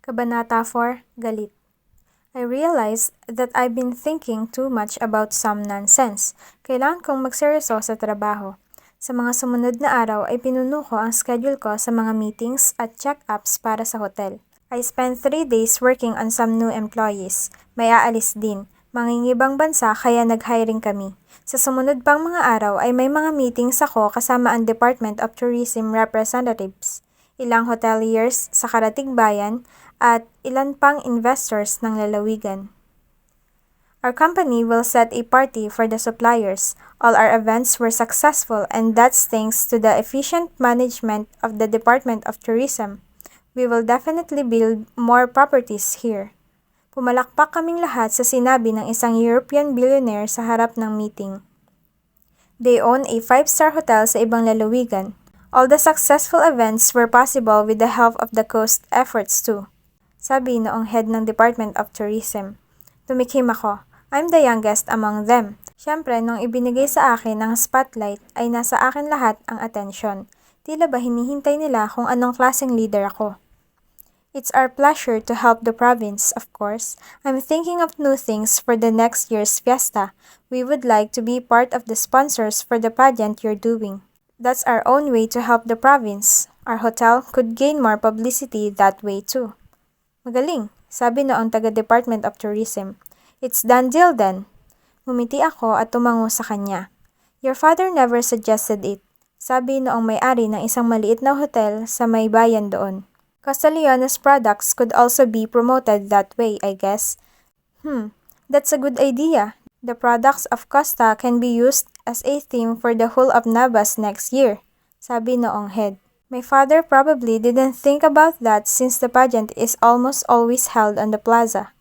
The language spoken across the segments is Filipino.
Kabanata 4, Galit. I realized that I've been thinking too much about some nonsense. Kailangan kong magseryoso sa trabaho. Sa mga sumunod na araw ay pinuno ko ang schedule ko sa mga meetings at check-ups para sa hotel. I spent 3 days working on some new employees. May aalis din. Mangingibang bansa kaya nag-hiring kami. Sa sumunod pang mga araw ay may mga meetings ako kasama ang Department of Tourism representatives, ilang hoteliers sa Karatig Bayan, at ilan pang investors ng lalawigan. Our company will set a party for the suppliers. All our events were successful and that's thanks to the efficient management of the Department of Tourism. We will definitely build more properties here. Pumalakpak kaming lahat sa sinabi ng isang European billionaire sa harap ng meeting. They own a 5-star hotel sa ibang lalawigan. All the successful events were possible with the help of the coast efforts too, sabi noong head ng Department of Tourism. Tumikim ako. I'm the youngest among them. Siyempre, nung ibinigay sa akin ang spotlight ay nasa akin lahat ang atensyon. Tila ba hinihintay nila kung anong klaseng leader ako. It's our pleasure to help the province, of course. I'm thinking of new things for the next year's fiesta. We would like to be part of the sponsors for the pageant you're doing. That's our own way to help the province. Our hotel could gain more publicity that way too. Magaling, sabi noong taga-Department of Tourism. It's done deal then. Ngumiti ako at tumango sa kanya. Your father never suggested it, sabi noong may-ari ng isang maliit na hotel sa may bayan doon. Costa Leona's products could also be promoted that way, I guess. That's a good idea. The products of Costa can be used as a theme for the whole of Navas next year, sabi noong head. My father probably didn't think about that since the pageant is almost always held on the plaza.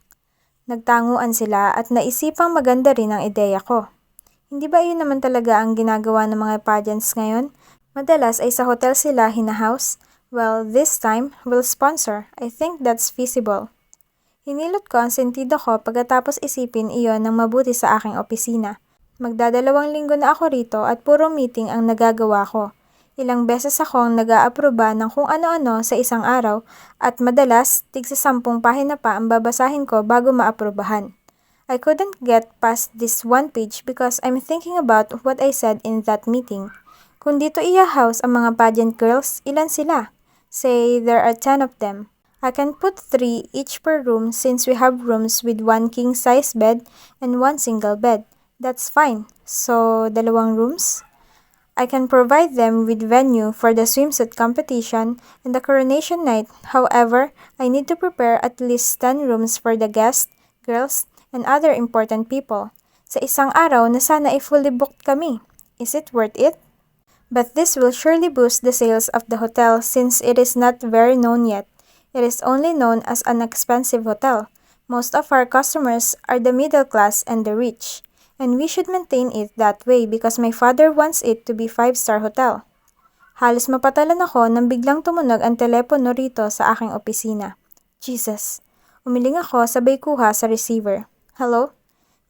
Nagtanguan sila at naisipang maganda rin ang ideya ko. Hindi ba yun naman talaga ang ginagawa ng mga pageants ngayon? Madalas ay sa hotel sila hinahouse. Well, this time, we'll sponsor. I think that's feasible. Hinilot ko ang sentido ko pagkatapos isipin iyon ng mabuti sa aking opisina. Magdadalawang linggo na ako rito at puro meeting ang nagagawa ko. Ilang beses akong nag-aaproba ng kung ano-ano sa isang araw at madalas tigsa 10 pahina pa ang babasahin ko bago maaprubahan. I couldn't get past this one page because I'm thinking about what I said in that meeting. Kung dito i-house ang mga pageant girls, ilan sila? Say there are 10 of them. I can put 3 each per room since we have rooms with 1 king-size bed and 1 single bed. That's fine. So, 2 rooms? I can provide them with venue for the swimsuit competition and the coronation night. However, I need to prepare at least 10 rooms for the guests, girls, and other important people. Sa isang araw na sana ay fully booked kami. Is it worth it? But this will surely boost the sales of the hotel since it is not very known yet. It is only known as an expensive hotel. Most of our customers are the middle class and the rich. And we should maintain it that way because my father wants it to be 5-star hotel. Halos mapatalan ako nang biglang tumunog ang telepono rito sa aking opisina. Jesus! Umiling ako sabay kuha sa receiver. Hello?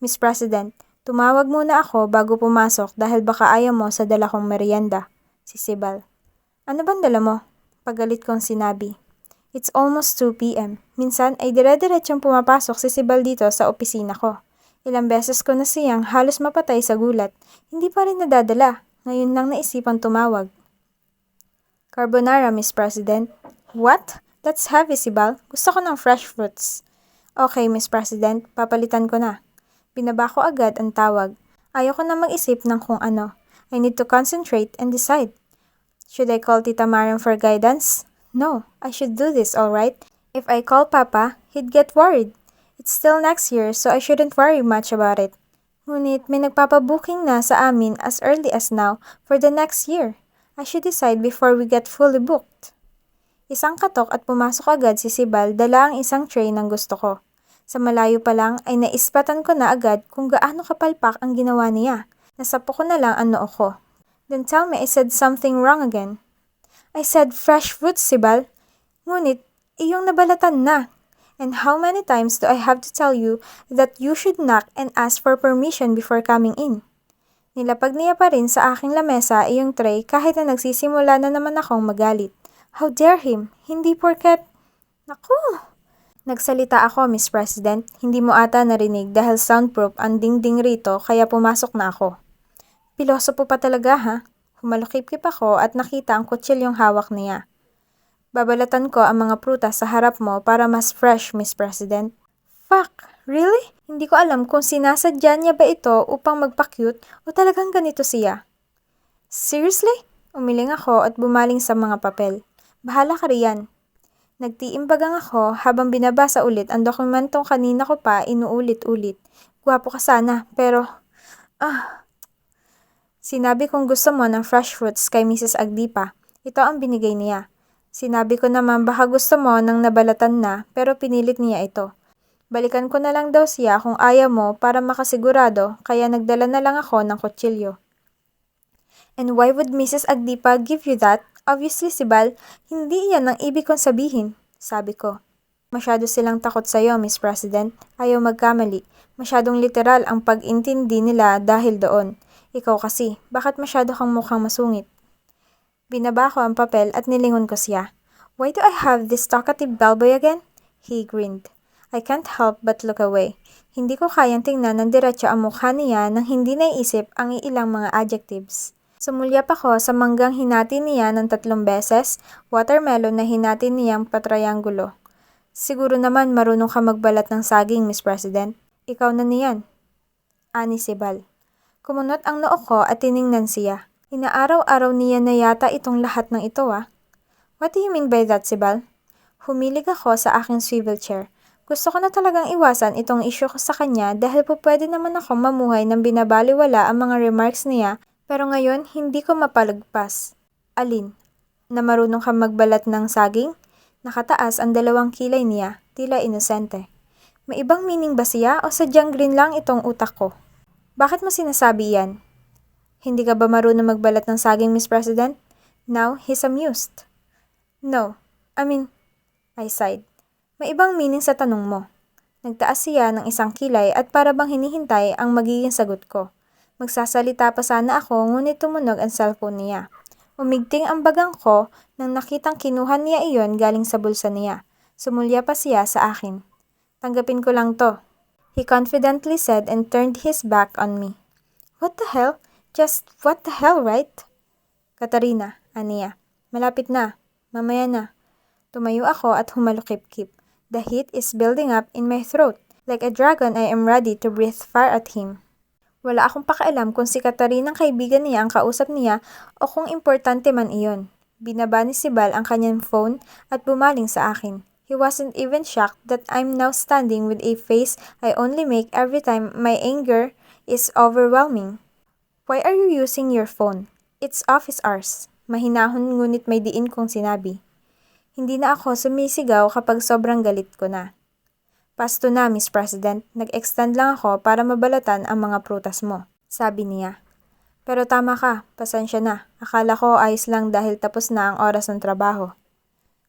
Miss President, tumawag muna ako bago pumasok dahil baka ayaw mo sa dala kong merienda. Si Sibal. Ano bang dala mo? Pagalit kong sinabi. It's almost 2 p.m. Minsan ay dire-diretsong pumapasok si Sibal dito sa opisina ko. Ilang beses ko na siyang halos mapatay sa gulat. Hindi pa rin nadadala. Ngayon lang naisipang tumawag. Carbonara, Miss President. What? That's heavy, Sibal. Gusto ko ng fresh fruits. Okay, Miss President. Papalitan ko na. Binaba ko agad ang tawag. Ayoko na mag-isip ng kung ano. I need to concentrate and decide. Should I call Tita Mariam for guidance? No, I should do this, alright? If I call Papa, he'd get worried. It's still next year, so I shouldn't worry much about it. Ngunit may nagpapabooking na sa amin as early as now for the next year. I should decide before we get fully booked. Isang katok at pumasok agad si Sibal dala ang isang tray ng gusto ko. Sa malayo pa lang ay naispatan ko na agad kung gaano kapalpak ang ginawa niya. Nasapo ko na lang ang noo ko. Then tell me I said something wrong again. I said fresh fruits, Sibal. Ngunit, iyong nabalatan na. And how many times do I have to tell you that you should knock and ask for permission before coming in? Nilapag niya pa rin sa aking lamesa iyong tray kahit na nagsisimula na naman akong magalit. How dare him? Hindi porket... Naku! Nagsalita ako, Miss President. Hindi mo ata narinig dahil soundproof ang dingding rito kaya pumasok na ako. Pilosopo pa talaga ha? Humalukip-kip ako at nakita ang kutsilyong hawak niya. Babalatan ko ang mga prutas sa harap mo para mas fresh, Miss President. Fuck! Really? Hindi ko alam kung sinasadya niya ba ito upang magpa-cute o talagang ganito siya. Seriously? Umiling ako at bumaling sa mga papel. Bahala ka riyan. Nagtiimbagang ako habang binabasa ulit ang dokumentong kanina ko pa inuulit-ulit. Gwapo ka sana, pero... Sinabi kong gusto mo ng fresh fruits kay Mrs. Agdipa. Ito ang binigay niya. Sinabi ko naman baka gusto mo ng nabalatan na, pero pinilit niya ito. Balikan ko na lang daw siya kung ayaw mo para makasigurado, kaya nagdala na lang ako ng kutsilyo. And why would Mrs. Agdipa give you that? Obviously, Sibal, hindi yan ang ibig kong sabihin, sabi ko. Masyado silang takot sa'yo, Miss President. Ayaw magkamali. Masyadong literal ang pag-intindi nila dahil doon. Ikaw kasi, bakit masyado kang mukhang masungit? Binaba ko ang papel at nilingon ko siya. Why do I have this talkative bellboy again? He grinned. I can't help but look away. Hindi ko kayang tingnan ng diretso ang mukha niya nang hindi naisip ang ilang mga adjectives. Sumulyap ako sa manggang hinati niya ng 3 beses, watermelon na hinati niyang patrianggulo. Siguro naman marunong ka magbalat ng saging, Miss President. Ikaw na niyan. Ani Sibal. Kumunot ang noo ko at tiningnan siya. Inaaraw-araw niya na yata itong lahat ng ito What do you mean by that, Sibal? Humilig ako sa aking swivel chair. Gusto ko na talagang iwasan itong issue ko sa kanya dahil po pwede naman akong mamuhay ng binabaliwala ang mga remarks niya. Pero ngayon, hindi ko mapalagpas. Alin? Na marunong kang magbalat ng saging? Nakataas ang 2 kilay niya, tila inosente. May ibang meaning ba siya o sadyang green lang itong utak ko? Bakit mo sinasabi yan? Hindi ka ba marunong magbalat ng saging, Miss President? Now, he's amused. No, I sighed. May ibang meaning sa tanong mo. Nagtaas siya ng 1 kilay at para bang hinihintay ang magiging sagot ko. Magsasalita pa sana ako ngunit tumunog ang cellphone niya. Umigting ang bagang ko nang nakitang kinuha niya iyon galing sa bulsa niya. Sumulya pa siya sa akin. Tanggapin ko lang to. He confidently said and turned his back on me. What the hell? Just what the hell, right? Katarina, aniya. Malapit na. Mamaya na. Tumayo ako at humalukip-kip. The heat is building up in my throat. Like a dragon, I am ready to breathe fire at him. Wala akong pakialam kung si Katarina ang kaibigan niya ang kausap niya o kung importante man iyon. Binaba ni Sibal ang kanyang phone at bumaling sa akin. He wasn't even shocked that I'm now standing with a face I only make every time my anger is overwhelming. Why are you using your phone? It's office hours. Mahinahon ngunit may diin kong sinabi. Hindi na ako sumisigaw kapag sobrang galit ko na. Pasto na, Miss President. Nag-extend lang ako para mabalatan ang mga prutas mo, sabi niya. Pero tama ka, pasensya na. Akala ko ayos lang dahil tapos na ang oras ng trabaho.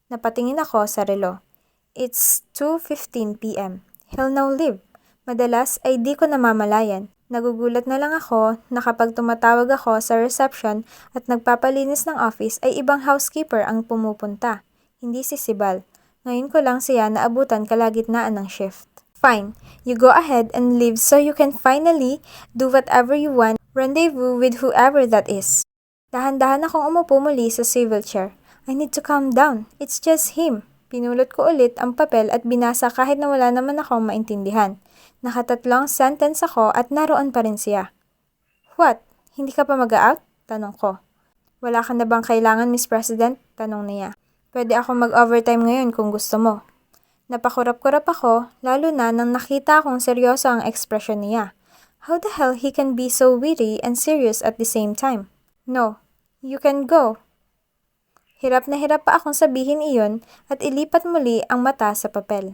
Napatingin ako sa relo. It's 2:15 p.m. He'll now leave. Madalas ay di ko namamalayan. Nagugulat na lang ako na kapag tumatawag ako sa reception at nagpapalinis ng office ay ibang housekeeper ang pumupunta. Hindi si Sibal. Ngayon ko lang siya naabutan kalagitnaan ng shift. Fine, you go ahead and leave so you can finally do whatever you want, rendezvous with whoever that is. Dahan-dahan akong umupo muli sa swivel chair. I need to calm down. It's just him. Pinulot ko ulit ang papel at binasa kahit na wala naman akong maintindihan. Nakatatlong sentence ako at naroon pa rin siya. What? Hindi ka pa mag-out? Tanong ko. Wala ka na bang kailangan, Miss President? Tanong niya. Pwede ako mag-overtime ngayon kung gusto mo. Napakurap-kurap ako, lalo na nang nakita akong seryoso ang ekspresyon niya. How the hell he can be so witty and serious at the same time? No, you can go. Hirap na hirap pa akong sabihin iyon at ilipat muli ang mata sa papel.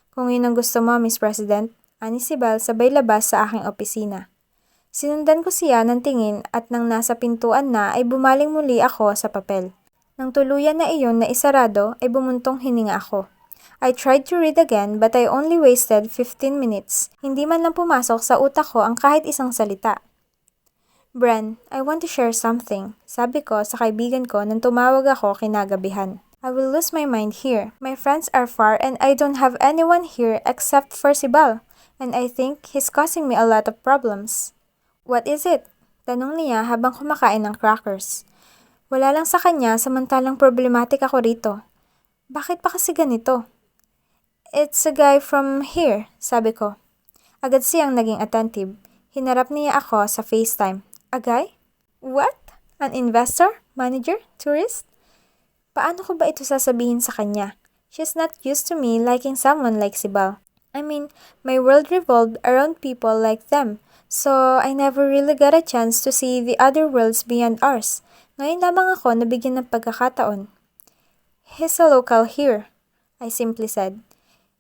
Kung yun ang gusto mo, Miss President, ani Sibal sabay labas sa aking opisina. Sinundan ko siya ng tingin at nang nasa pintuan na ay bumaling muli ako sa papel. Nang tuluyan na iyon na isarado ay bumuntong hininga ako. I tried to read again but I only wasted 15 minutes. Hindi man lang pumasok sa utak ko ang kahit isang salita. Bren, I want to share something, sabi ko sa kaibigan ko nang tumawag ako kinagabihan. I will lose my mind here. My friends are far and I don't have anyone here except for Sibal. And I think he's causing me a lot of problems. What is it? Tanong niya habang kumakain ng crackers. Wala lang sa kanya samantalang problematic ako rito. Bakit pa kasi ganito? It's a guy from here, sabi ko. Agad siyang naging attentive. Hinarap niya ako sa FaceTime. A guy? What? An investor? Manager? Tourist? Paano ko ba ito sasabihin sa kanya? She's not used to me liking someone like Sibal. I mean, my world revolved around people like them, so I never really got a chance to see the other worlds beyond ours. Ngayon lamang ako nabigyan ng pagkakataon. He's a local here, I simply said.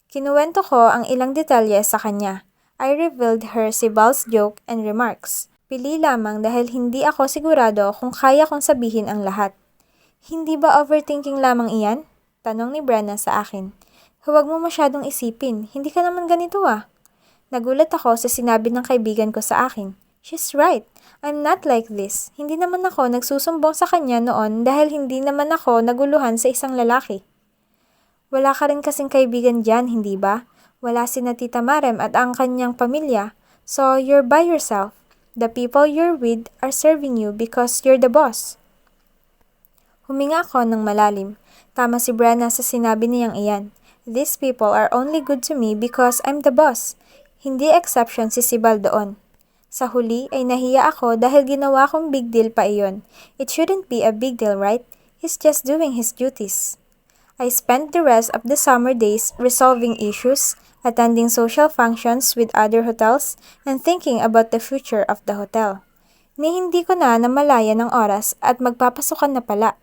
Kinuwento ko ang ilang detalye sa kanya. I revealed her Sibal's joke and remarks. Pili lamang dahil hindi ako sigurado kung kaya kong sabihin ang lahat. Hindi ba overthinking lamang iyan? Tanong ni Brenna sa akin. Huwag mo masyadong isipin, hindi ka naman ganito ah. Nagulat ako sa sinabi ng kaibigan ko sa akin. She's right, I'm not like this. Hindi naman ako nagsusumbong sa kanya noon dahil hindi naman ako naguluhan sa isang lalaki. Wala ka rin kasing kaibigan dyan, hindi ba? Wala si na Tita Marem at ang kanyang pamilya. So you're by yourself. The people you're with are serving you because you're the boss. Huminga ako ng malalim. Tama si Brenna sa sinabi niyang iyan. These people are only good to me because I'm the boss. Hindi exception si Sibal doon. Sa huli ay nahiya ako dahil ginawa kong big deal pa iyon. It shouldn't be a big deal, right? He's just doing his duties. I spent the rest of the summer days resolving issues, attending social functions with other hotels, and thinking about the future of the hotel. Ni hindi ko na namalaya ng oras at magpapasukan na pala.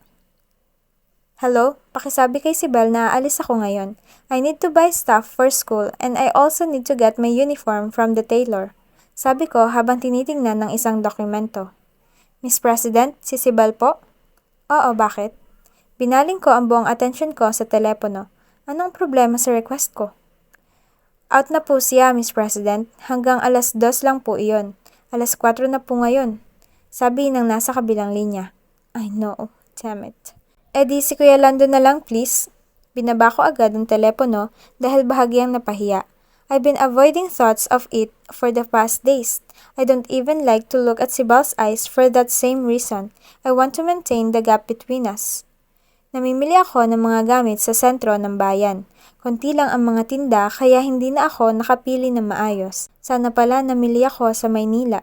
Hello, pakisabi kay Sibel na aalis ako ngayon. I need to buy stuff for school and I also need to get my uniform from the tailor. Sabi ko habang tinitingnan ng isang dokumento. Miss President, si Sibel po? Oo, bakit? Binaling ko ang buong atensyon ko sa telepono. Anong problema sa request ko? Out na po siya, Miss President. Hanggang alas 2 lang po iyon. Alas 4 na po ngayon. Sabi ng nasa kabilang linya. I know, damn it. Si Kuya Lando na lang please. Binaba ko agad ang telepono dahil bahagyang napahiya. I've been avoiding thoughts of it for the past days. I don't even like to look at Sibal's eyes for that same reason. I want to maintain the gap between us. Namimili ako ng mga gamit sa sentro ng bayan. Konti lang ang mga tinda kaya hindi na ako nakapili ng maayos. Sana pala namili ako sa Maynila.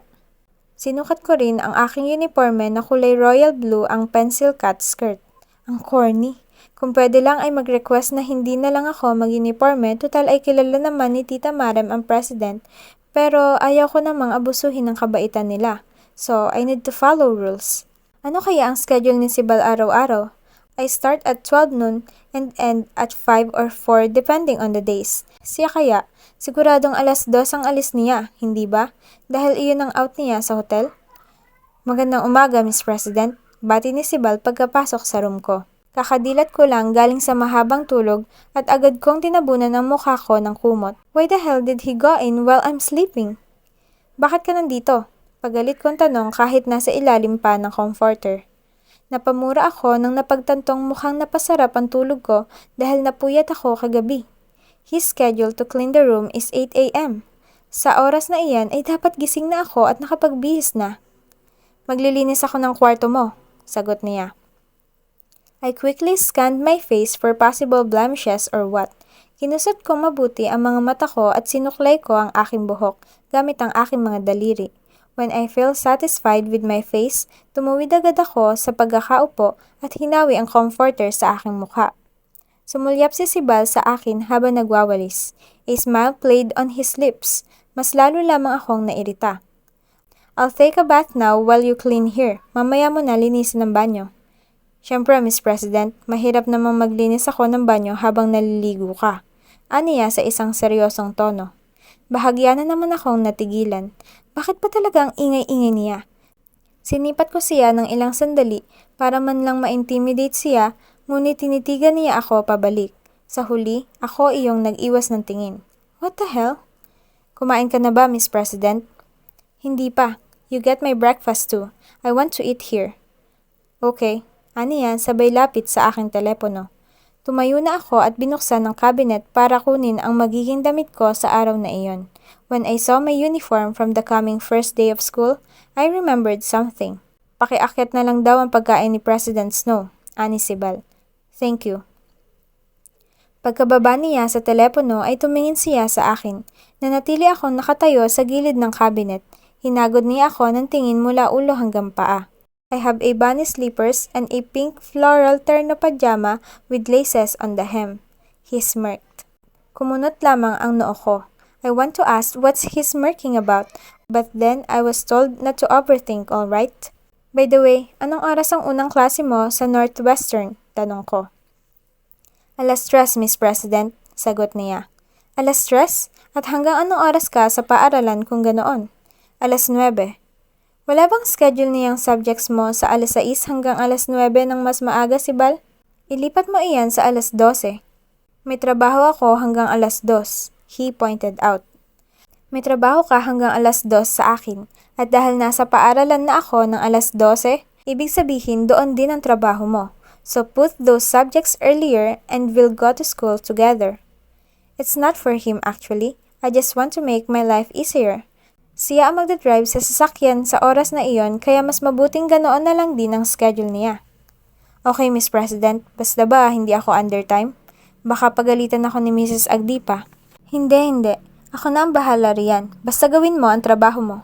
Sinukat ko rin ang aking uniforme na kulay royal blue ang pencil cut skirt. Ang corny. Kung pwede lang ay mag-request na hindi na lang ako mag-uniforme, total ay kilala naman ni Tita Marem ang president, pero ayaw ko namang abusuhin ang kabaitan nila. So, I need to follow rules. Ano kaya ang schedule ni Sibal araw-araw? I start at 12 noon and end at 5 or 4 depending on the days. Siya kaya, siguradong alas 2 ang alis niya, hindi ba? Dahil iyon ang out niya sa hotel? Magandang umaga, Miss President. Bati ni Sibal pagkapasok sa room ko. Kakadilat ko lang galing sa mahabang tulog at agad kong tinabunan ang mukha ko ng kumot. Why the hell did he go in while I'm sleeping? Bakit ka nandito? Pagalit kong tanong kahit nasa ilalim pa ng comforter. Napamura ako nang napagtantong mukhang napasarap ang tulog ko dahil napuyat ako kagabi. His schedule to clean the room is 8 a.m. Sa oras na iyan ay dapat gising na ako at nakapagbihis na. Maglilinis ako ng kwarto mo, sagot niya. I quickly scanned my face for possible blemishes or what. Kinusot ko mabuti ang mga mata ko at sinuklay ko ang aking buhok gamit ang aking mga daliri. When I felt satisfied with my face, tumuwid agad ako sa pagkakaupo at hinawi ang comforter sa aking mukha. Sumulyap si Sibal sa akin habang nagwawalis. A smile played on his lips. Mas lalo lamang akong nairita. I'll take a bath now while you clean here. Mamaya mo na linisin ang banyo. Siyempre, Miss President, mahirap namang maglinis ako ng banyo habang naliligo ka. Aniya sa isang seryosong tono. Bahagya na naman akong natigilan. Bakit pa talaga ang ingay-ingay niya? Sinipat ko siya ng ilang sandali para man lang ma-intimidate siya, ngunit tinitigan niya ako pabalik. Sa huli, ako iyong nag-iwas ng tingin. What the hell? Kumain ka na ba, Miss President? Hindi pa. You get my breakfast too. I want to eat here. Okay. Aniya sabay lapit sa aking telepono. Tumayo na ako at binuksan ang cabinet para kunin ang magiging damit ko sa araw na iyon. When I saw my uniform from the coming first day of school, I remembered something. Pakiakyat na lang daw ang pagkain ni President Snow, ani si Bal. Thank you. Pagkababa niya sa telepono ay tumingin siya sa akin. Nanatili akong nakatayo sa gilid ng cabinet. Hinagod niya ako ng tingin mula ulo hanggang paa. I have a bunny slippers and a pink floral terno pajama with laces on the hem. He smirked. Kumunot lamang ang noo ko. I want to ask what's he smirking about, but then I was told not to overthink, all right? By the way, anong oras ang unang klase mo sa Northwestern? Tanong ko. 3:00, Miss President, sagot niya. 3:00? At hanggang anong oras ka sa paaralan kung ganoon? 9:00. Wala bang schedule niyang subjects mo sa 6:00 hanggang 9:00 ng mas maaga si Bal? Ilipat mo iyan sa 12:00. May trabaho ako hanggang 2:00, he pointed out. May trabaho ka hanggang 2:00 sa akin, at dahil nasa paaralan na ako ng 12:00, ibig sabihin doon din ang trabaho mo. So put those subjects earlier and we'll go to school together. It's not for him actually. I just want to make my life easier. Siya ang magdadrive sa sasakyan sa oras na iyon kaya mas mabuting ganoon na lang din ang schedule niya. Okay, Miss President, basta ba hindi ako under time? Baka pagalitan ako ni Mrs. Agdipa. Hindi. Ako na ang bahala riyan. Basta gawin mo ang trabaho mo.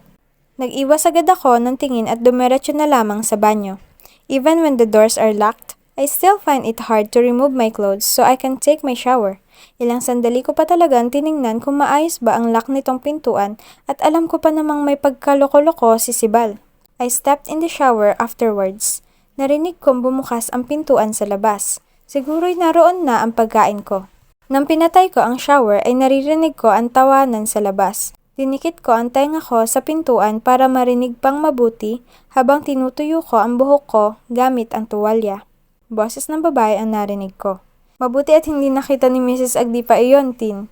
Nag-iwas agad ako ng tingin at dumiretso na lamang sa banyo. Even when the doors are locked, I still find it hard to remove my clothes so I can take my shower. Ilang sandali ko pa talagang tiningnan kung maayos ba ang lock nitong pintuan at alam ko pa namang may pagkaloko-loko si Sibal. I stepped in the shower afterwards. Narinig kong bumukas ang pintuan sa labas. Siguro'y naroon na ang pagkain ko. Nang pinatay ko ang shower ay naririnig ko ang tawanan sa labas. Dinikit ko ang tenga ko sa pintuan para marinig pang mabuti habang tinutuyo ko ang buhok ko gamit ang tuwalya. Boses ng babae ang narinig ko. Mabuti at hindi nakita ni Mrs. Agdipa iyon, Tin.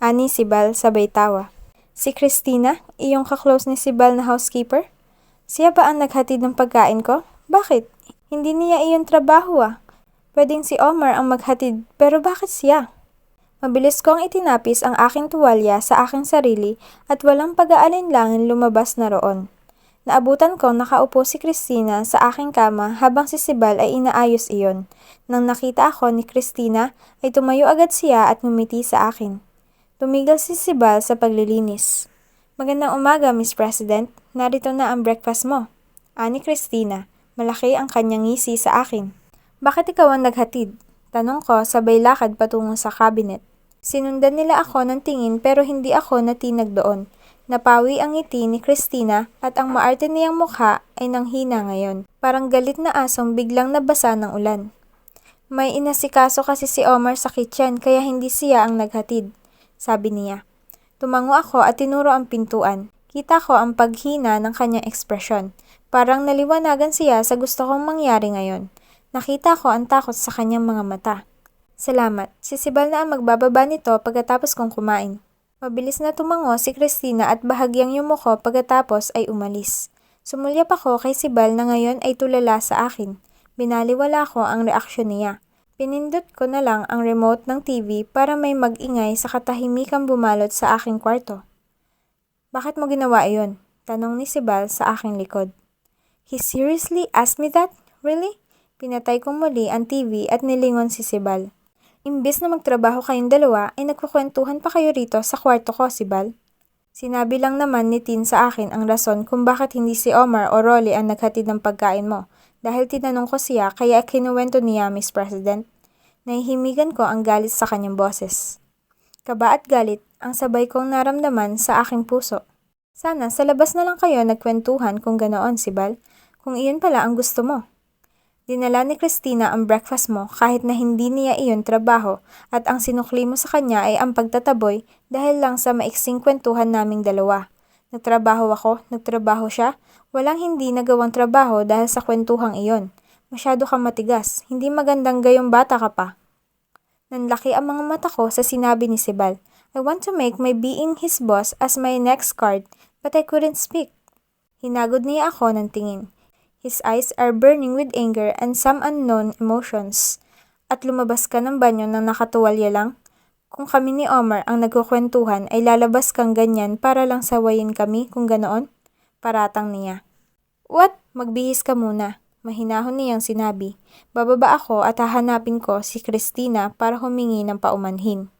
Ani si Bal sabay tawa. Si Christina, iyong kaklose ni si Bal na housekeeper? Siya ba ang naghatid ng pagkain ko? Bakit? Hindi niya iyon trabaho Pwedeng si Omar ang maghatid, pero bakit siya? Mabilis kong itinapis ang aking tuwalya sa aking sarili at walang pag-aalinlangan lumabas na roon. Naabutan ko nakaupo si Christina sa aking kama habang si Sibal ay inaayos iyon. Nang nakita ako ni Christina ay tumayo agad siya at ngumiti sa akin. Tumigil si Sibal sa paglilinis. Magandang umaga, Miss President. Narito na ang breakfast mo. Ani Christina, malaki ang kanyang ngisi sa akin. Bakit ikaw ang naghatid? Tanong ko sabay lakad patungo sa cabinet. Sinundan nila ako ng tingin pero hindi ako natinag doon. Napawi ang ngiti ni Christina at ang maarte niyang mukha ay nanghina ngayon. Parang galit na asong biglang nabasa ng ulan. May inasikaso kasi si Omar sa kitchen kaya hindi siya ang naghatid, sabi niya. Tumango ako at tinuro ang pintuan. Kita ko ang paghina ng kanyang ekspresyon. Parang naliwanagan siya sa gusto kong mangyari ngayon. Nakita ko ang takot sa kanyang mga mata. Salamat. Si Sibal na ang magbababa nito pagkatapos kong kumain. Mabilis na tumango si Christina at bahagyang yumuko pagkatapos ay umalis. Sumulyap ako kay Sibal na ngayon ay tulala sa akin. Binaliwala ko ang reaksyon niya. Pinindot ko na lang ang remote ng TV para may mag-ingay sa katahimikang bumalot sa aking kwarto. Bakit mo ginawa iyon? Tanong ni Sibal sa aking likod. He seriously asked me that? Really? Pinatay kong muli ang TV at nilingon si Sibal. Imbes na magtrabaho kayong dalawa, ay nagkukwentuhan pa kayo rito sa kwarto ko, Sibal. Sinabi lang naman ni Tin sa akin ang rason kung bakit hindi si Omar o Rolly ang naghatid ng pagkain mo. Dahil tinanong ko siya kaya kinuwento niya, Miss President. Nahihimigan ko ang galit sa kanyang boses. Kaba at galit ang sabay kong naramdaman sa aking puso. Sana sa labas na lang kayo nagkwentuhan kung ganoon, Sibal. Kung iyon pala ang gusto mo. Dinala ni Christina ang breakfast mo kahit na hindi niya iyon trabaho at ang sinukli mo sa kanya ay ang pagtataboy dahil lang sa maiksing kwentuhan naming dalawa. Nagtrabaho ako, nagtrabaho siya, walang hindi nagawang trabaho dahil sa kwentuhang iyon. Masyado kang matigas, hindi magandang gayong bata ka pa. Nanlaki ang mga mata ko sa sinabi ni Sibal. I want to make my being his boss as my next card but I couldn't speak. Hinagod niya ako ng tingin. His eyes are burning with anger and some unknown emotions. at lumabas ka ng banyo nang nakatuwalya lang? Kung kami ni Omar ang nagkukwentuhan ay lalabas kang ganyan para lang sawayin kami kung ganoon? Paratang niya. What? Magbihis ka muna. Mahinahon niyang sinabi. Bababa ako at hahanapin ko si Christina para humingi ng paumanhin.